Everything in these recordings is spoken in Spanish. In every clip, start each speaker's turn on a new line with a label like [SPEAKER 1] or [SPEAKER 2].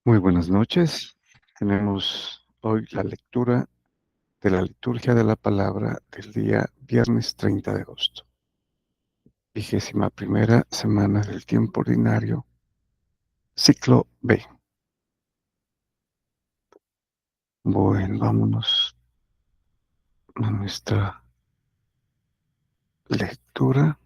[SPEAKER 1] Muy buenas noches. Tenemos hoy la lectura de la liturgia de la palabra del día viernes 30 de agosto, 21ª semana del tiempo ordinario, ciclo B. Bueno, vámonos a nuestra lectura.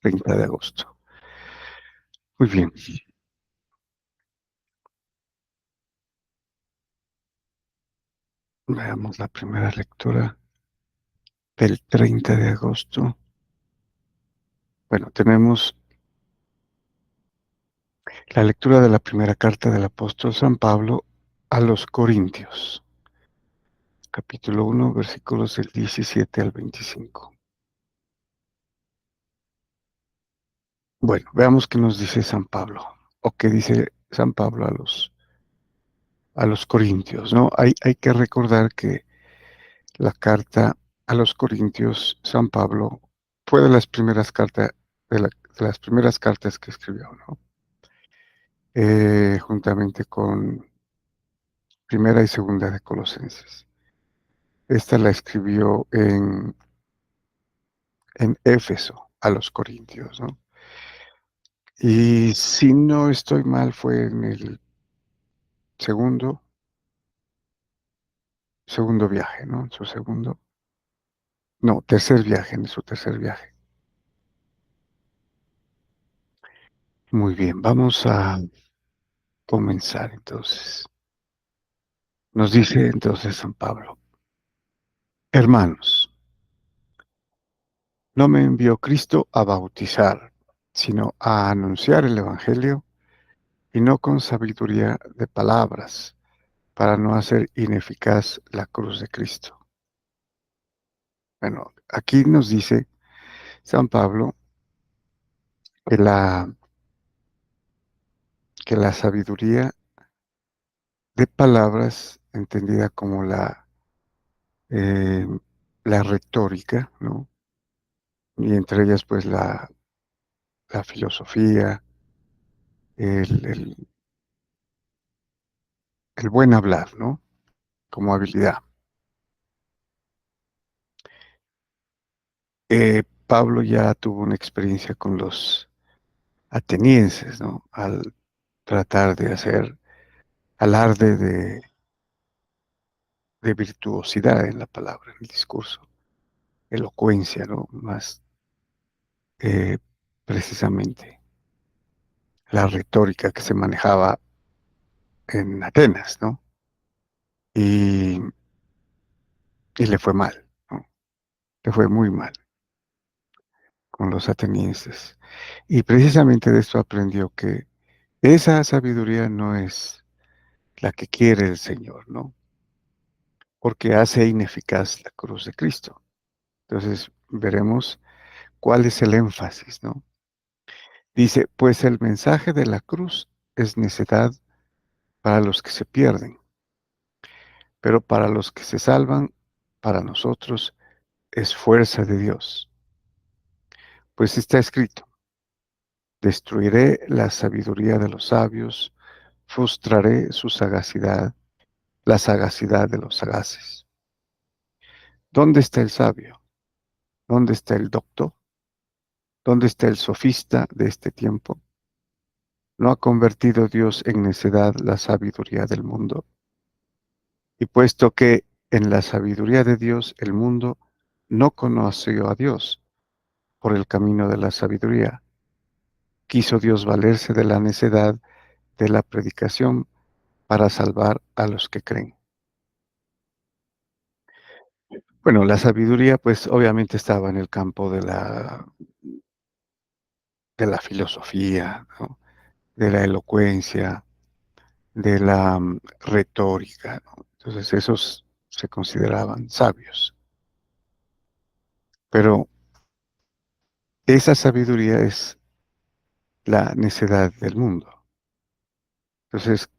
[SPEAKER 1] 30 de agosto. Muy bien, veamos la primera lectura del 30 de agosto. Bueno, tenemos la lectura de la primera carta del apóstol San Pablo a los Corintios. Capítulo 1, versículos del 17 al 25. Bueno, veamos qué nos dice San Pablo, o qué dice San Pablo a los Corintios, ¿no? Hay que recordar que la carta a los Corintios, San Pablo, fue de las primeras cartas, de las primeras cartas que escribió, ¿no? Juntamente con Primera y Segunda de Colosenses. Esta la escribió en Éfeso a los Corintios, ¿no? Y si no estoy mal, fue en el segundo viaje, ¿no? En su segundo, no, tercer viaje, en su tercer viaje. Muy bien, vamos a comenzar entonces. Nos dice entonces San Pablo: hermanos, no me envió Cristo a bautizar, sino a anunciar el Evangelio, y no con sabiduría de palabras, para no hacer ineficaz la cruz de Cristo. Bueno, aquí nos dice San Pablo que la sabiduría de palabras, entendida como eh, la retórica, ¿no? Y entre ellas, pues, la filosofía, el, el buen hablar, ¿no? Como habilidad. Pablo ya tuvo una experiencia con los atenienses, ¿no? Al tratar de hacer alarde de virtuosidad en la palabra, en el discurso, elocuencia, ¿no? Más eh, precisamente la retórica que se manejaba en Atenas, ¿no? Y, y le fue mal, ¿no? Le fue muy mal con los atenienses. Y precisamente de esto aprendió que esa sabiduría no es la que quiere el Señor, ¿no? Porque hace ineficaz la cruz de Cristo. Entonces veremos cuál es el énfasis, ¿no? Dice, pues el mensaje de la cruz es necedad para los que se pierden, pero para los que se salvan, para nosotros es fuerza de Dios. Pues está escrito: destruiré la sabiduría de los sabios, frustraré su sagacidad, la sagacidad de los sagaces. ¿Dónde está el sabio? ¿Dónde está el doctor? ¿Dónde está el sofista de este tiempo? ¿No ha convertido Dios en necedad la sabiduría del mundo? Y puesto que en la sabiduría de Dios el mundo no conoció a Dios por el camino de la sabiduría, quiso Dios valerse de la necedad de la predicación para salvar a los que creen. Bueno, la sabiduría, pues obviamente estaba en el campo de la filosofía, ¿no? De la elocuencia, de la retórica, ¿no? Entonces esos se consideraban sabios. Pero esa sabiduría es la necedad del mundo. Entonces,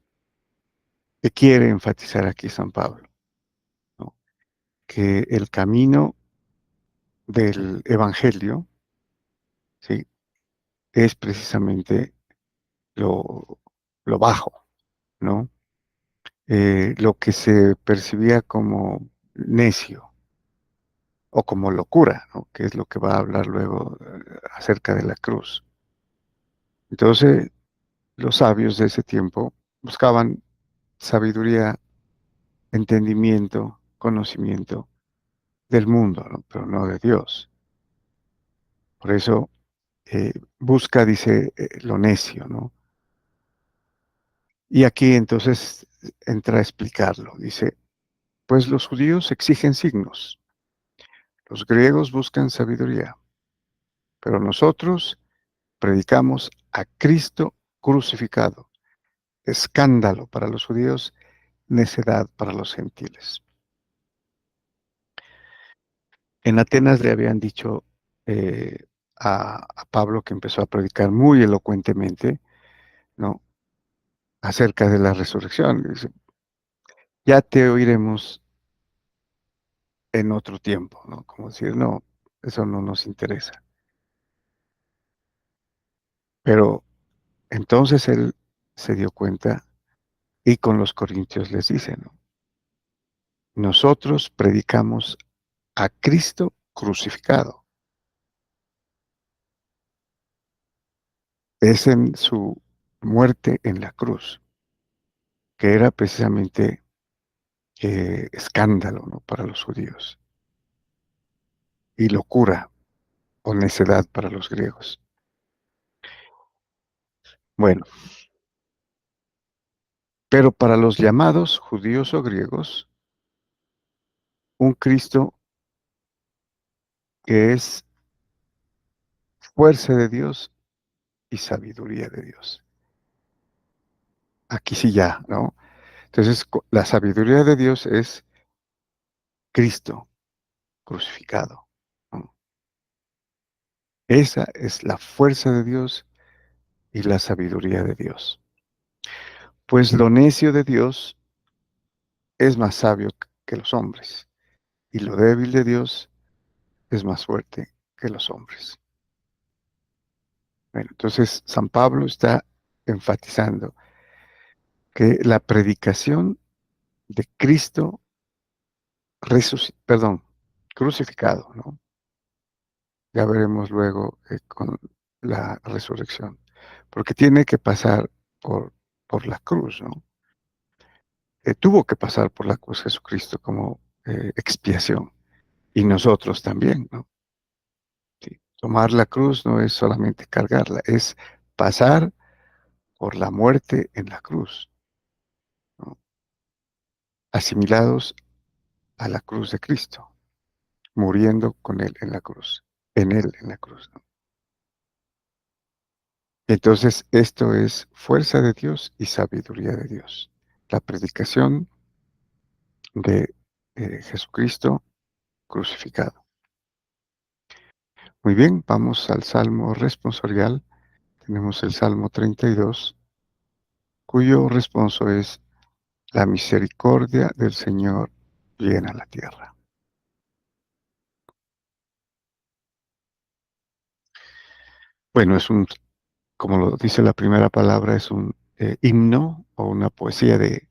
[SPEAKER 1] ¿qué quiere enfatizar aquí San Pablo? ¿No? Que el camino del evangelio, ¿sí? Es precisamente lo bajo, ¿no? Lo que se percibía como necio o como locura, ¿no? Que es lo que va a hablar luego, acerca de la cruz. Entonces, los sabios de ese tiempo buscaban sabiduría, entendimiento, conocimiento del mundo, ¿no? Pero no de Dios. Por eso, busca, dice, lo necio, ¿no? Y aquí entonces entra a explicarlo. Dice, pues los judíos exigen signos, los griegos buscan sabiduría, pero nosotros predicamos a Cristo crucificado, escándalo para los judíos, necedad para los gentiles. En Atenas le habían dicho, a Pablo, que empezó a predicar muy elocuentemente, ¿no? Acerca de la resurrección. Dice, ya te oiremos en otro tiempo, ¿no? Como decir, no, eso no nos interesa. Pero entonces él se dio cuenta y con los corintios les dice, ¿no? Nosotros predicamos a Cristo crucificado. Es en su muerte en la cruz, que era precisamente, escándalo, ¿no? Para los judíos y locura o necedad para los griegos. Bueno, pero para los llamados judíos o griegos, un Cristo que es fuerza de Dios y sabiduría de Dios. Aquí sí ya, ¿no? Entonces, la sabiduría de Dios es Cristo crucificado, ¿no? Esa es la fuerza de Dios y la sabiduría de Dios. Pues lo necio de Dios es más sabio que los hombres, y lo débil de Dios es más fuerte que los hombres. Bueno, entonces San Pablo está enfatizando que la predicación de Cristo crucificado, ¿no? Ya veremos luego, con la resurrección, porque tiene que pasar por, por la cruz, ¿no? Tuvo que pasar por la cruz Jesucristo como, expiación, y nosotros también, ¿no? Sí. Tomar la cruz no es solamente cargarla, es pasar por la muerte en la cruz, ¿no? Asimilados a la cruz de Cristo, muriendo con Él en la cruz, en Él en la cruz, ¿no? Entonces, esto es fuerza de Dios y sabiduría de Dios. La predicación de, Jesucristo crucificado. Muy bien, vamos al Salmo responsorial. Tenemos el Salmo 32, cuyo responso es: la misericordia del Señor llena la tierra. Bueno, como lo dice la primera palabra, es un, himno o una poesía de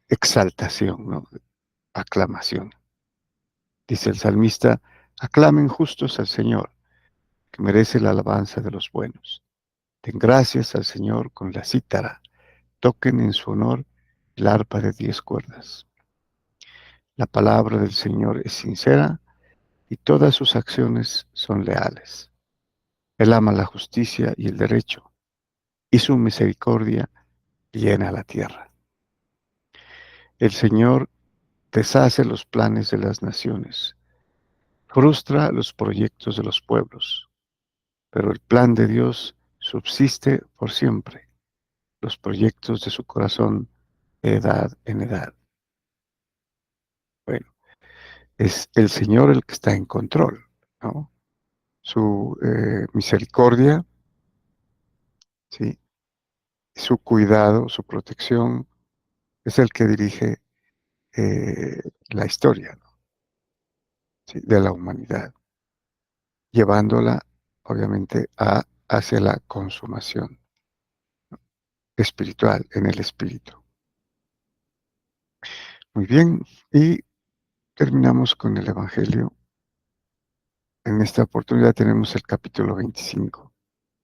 [SPEAKER 1] exaltación, ¿no? Aclamación. Dice el salmista: aclamen justos al Señor, que merece la alabanza de los buenos. Den gracias al Señor con la cítara, toquen en su honor el arpa de 10 cuerdas. La palabra del Señor es sincera y todas sus acciones son leales. Él ama la justicia y el derecho, y su misericordia llena la tierra. El Señor deshace los planes de las naciones, frustra los proyectos de los pueblos, pero el plan de Dios subsiste por siempre, los proyectos de su corazón de edad en edad. Bueno, es el Señor el que está en control, ¿no? Su, misericordia, ¿sí? Su cuidado, su protección, es el que dirige, la historia, ¿no? ¿sí? De la humanidad, llevándola, obviamente, hacia la consumación espiritual, en el espíritu. Muy bien, y terminamos con el Evangelio. En esta oportunidad tenemos el capítulo 25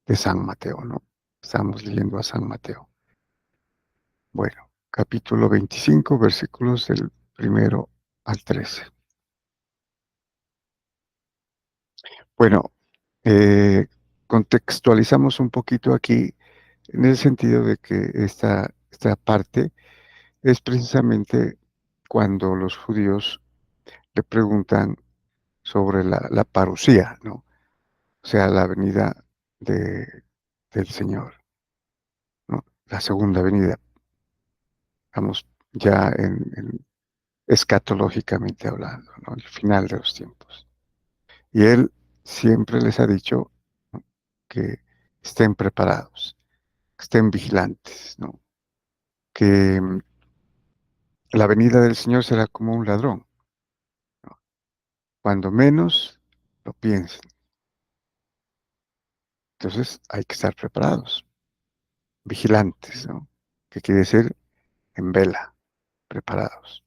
[SPEAKER 1] de San Mateo, ¿no? Estamos leyendo a San Mateo. Bueno, capítulo 25, versículos del primero al 13. Bueno, eh, contextualizamos un poquito aquí en el sentido de que esta parte es precisamente cuando los judíos le preguntan sobre la parusía, ¿no? O sea, la venida de, del Señor, ¿no? La segunda venida, vamos, ya escatológicamente hablando, ¿no? El final de los tiempos. Y Él siempre les ha dicho, ¿no?, que estén preparados, que estén vigilantes, ¿no? Que la venida del Señor será como un ladrón, ¿no? Cuando menos lo piensen. Entonces hay que estar preparados, vigilantes, ¿no? Que quiere decir en vela, preparados.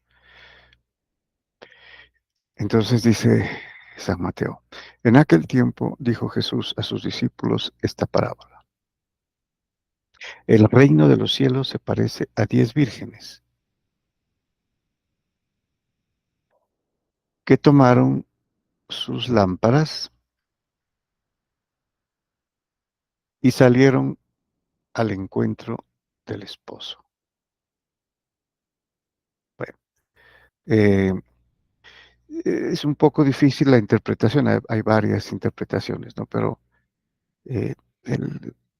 [SPEAKER 1] Entonces dice San Mateo, en aquel tiempo dijo Jesús a sus discípulos esta parábola. El reino de los cielos se parece a 10 vírgenes que tomaron sus lámparas y salieron al encuentro del esposo. Bueno, eh, es un poco difícil la interpretación, hay varias interpretaciones, ¿no? Pero eh,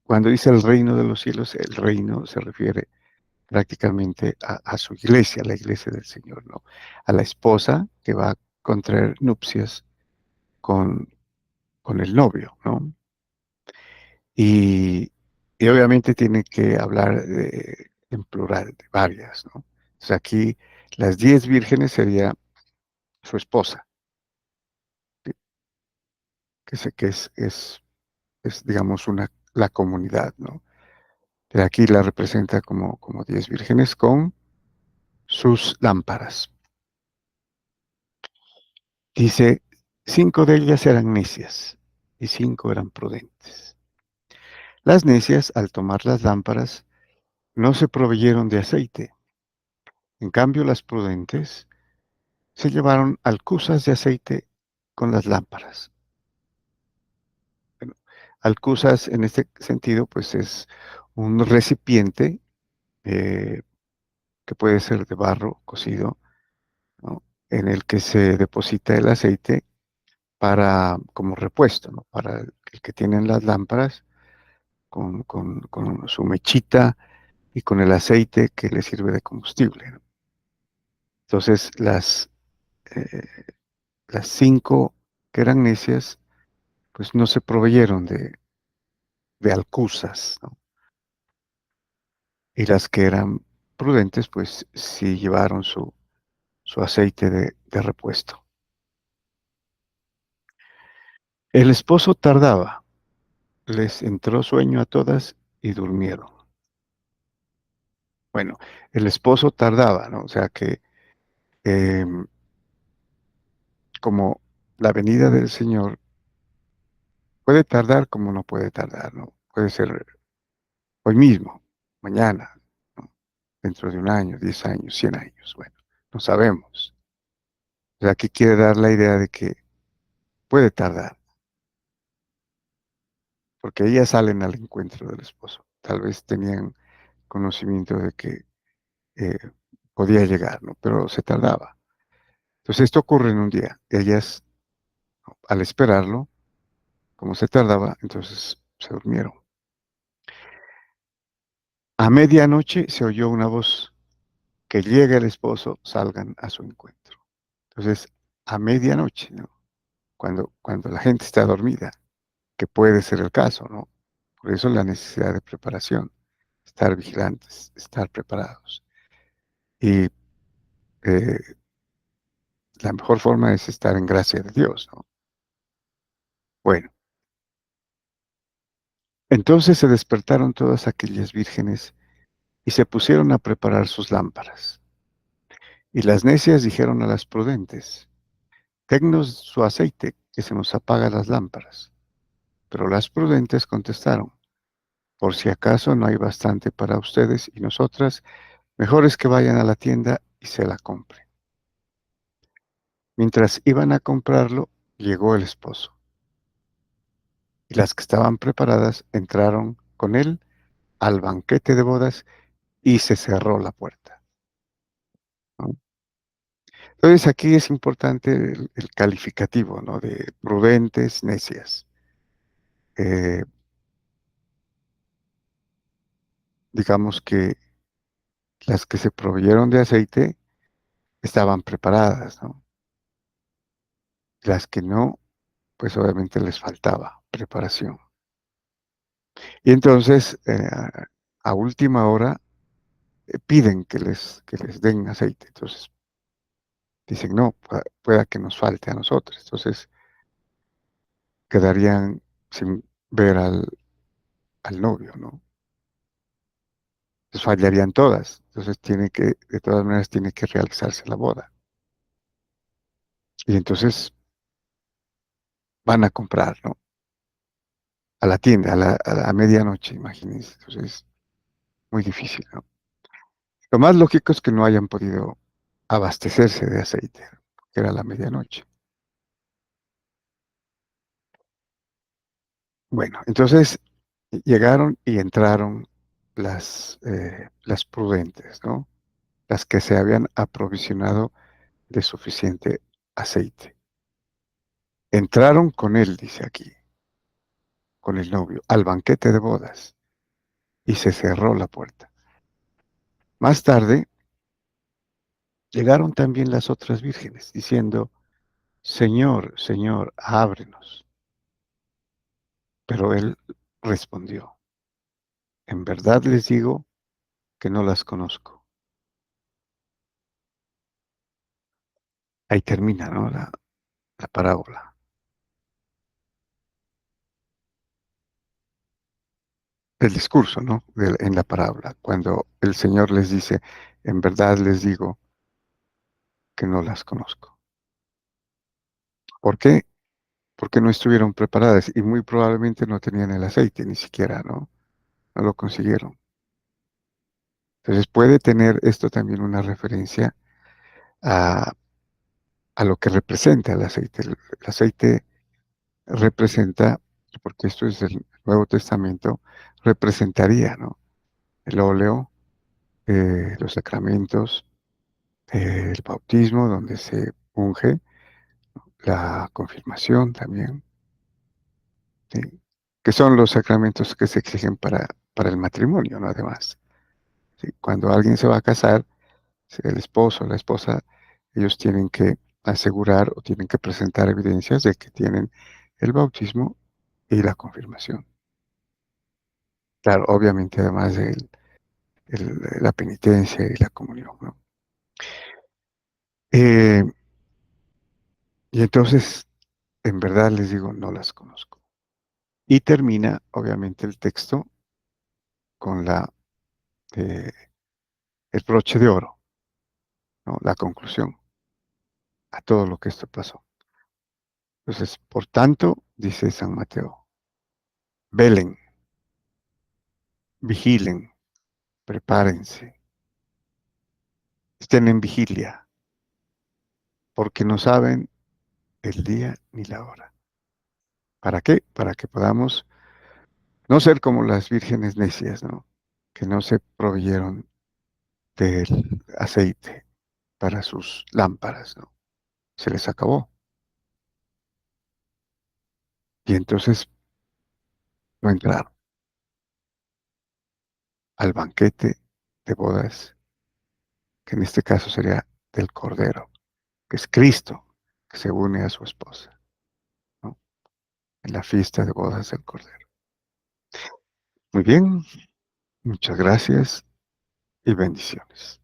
[SPEAKER 1] cuando dice el reino de los cielos, el reino se refiere prácticamente a su iglesia, a la iglesia del Señor, ¿no? A la esposa que va a contraer nupcias con, con el novio, ¿no? Y, y obviamente tiene que hablar en plural, de varias, ¿no? O sea, aquí las 10 vírgenes sería su esposa, que, es, digamos, la comunidad, ¿no? De aquí la representa como 10 vírgenes con sus lámparas. Dice, 5 de ellas eran necias y 5 eran prudentes. Las necias, al tomar las lámparas, no se proveyeron de aceite. En cambio, las prudentes se llevaron alcusas de aceite con las lámparas. Bueno, alcusas en este sentido, pues es un recipiente eh, que puede ser de barro cocido, ¿no?, en el que se deposita el aceite para, como repuesto, ¿no?, para el que tienen las lámparas con su mechita y con el aceite que le sirve de combustible, ¿no? Entonces, eh, las 5 que eran necias, pues no se proveyeron de alcusas, ¿no? Y las que eran prudentes, pues sí llevaron su aceite de repuesto. El esposo tardaba, les entró sueño a todas y durmieron. Bueno, el esposo tardaba, ¿no? O sea que em, como la venida del Señor puede tardar como no puede tardar, ¿no? Puede ser hoy mismo, mañana, ¿no?, dentro de un año, 10 años, 100 años, bueno, no sabemos. O sea, aquí quiere dar la idea de que puede tardar, porque ellas salen al encuentro del esposo. Tal vez tenían conocimiento de que eh, podía llegar, ¿no? Pero se tardaba. Entonces esto ocurre en un día. Ellas, ¿no?, al esperarlo, como se tardaba, entonces se durmieron. A medianoche se oyó una voz: que llegue el esposo, salgan a su encuentro. Entonces, a medianoche, ¿no?, cuando la gente está dormida, que puede ser el caso, ¿no? Por eso la necesidad de preparación, estar vigilantes, estar preparados. Y la mejor forma es estar en gracia de Dios, ¿no? Bueno, entonces se despertaron todas aquellas vírgenes y se pusieron a preparar sus lámparas. Y las necias dijeron a las prudentes, dennos su aceite, que se nos apagan las lámparas. Pero las prudentes contestaron, por si acaso no hay bastante para ustedes y nosotras, mejor es que vayan a la tienda y se la compren. Mientras iban a comprarlo, llegó el esposo, y las que estaban preparadas entraron con él al banquete de bodas y se cerró la puerta, ¿no? Entonces aquí es importante el calificativo, ¿no? De prudentes, necias. Eh, digamos que las que se proveyeron de aceite estaban preparadas, ¿no? Las que no, pues obviamente les faltaba preparación. Y entonces, a última hora, piden que les den aceite. Entonces dicen, no, pueda que nos falte a nosotros. Entonces quedarían sin ver al novio, ¿no? Entonces fallarían todas. Entonces de todas maneras, tiene que realizarse la boda. Y entonces van a comprar, ¿no? A la tienda, a la medianoche, imagínense. Entonces, muy difícil, ¿no? Lo más lógico es que no hayan podido abastecerse de aceite, que era la medianoche. Bueno, entonces llegaron y entraron las prudentes, ¿no? Las que se habían aprovisionado de suficiente aceite. Entraron con él, dice aquí, con el novio, al banquete de bodas y se cerró la puerta. Más tarde llegaron también las otras vírgenes, diciendo, Señor, Señor, ábrenos. Pero él respondió, en verdad les digo que no las conozco. Ahí termina, ¿no? La parábola. El discurso, ¿no? En la parábola, cuando el Señor les dice, en verdad les digo que no las conozco. ¿Por qué? Porque no estuvieron preparadas y muy probablemente no tenían el aceite ni siquiera, ¿no? No lo consiguieron. Entonces puede tener esto también una referencia a, a lo que representa el aceite. El aceite representa, porque esto es el Nuevo Testamento, representaría, ¿no? El óleo, los sacramentos, el bautismo, donde se unge, la confirmación también, ¿sí? Que son los sacramentos que se exigen para el matrimonio, ¿no? Además, ¿sí? Cuando alguien se va a casar, sea el esposo o la esposa, ellos tienen que asegurar o tienen que presentar evidencias de que tienen el bautismo y la confirmación. Claro, obviamente, además de la penitencia y la comunión, ¿no? Eh, y entonces, en verdad les digo, no las conozco. Y termina, obviamente, el texto con el broche de oro, ¿no? La conclusión a todo lo que esto pasó. Entonces, por tanto, dice San Mateo, velen, vigilen, prepárense, estén en vigilia, porque no saben el día ni la hora. ¿Para qué? Para que podamos no ser como las vírgenes necias, ¿no? Que no se proveyeron del aceite para sus lámparas, ¿no? Se les acabó. Y entonces no entraron al banquete de bodas, que en este caso sería del Cordero, que es Cristo, que se une a su esposa, ¿no? En la fiesta de bodas del Cordero. Muy bien, muchas gracias y bendiciones.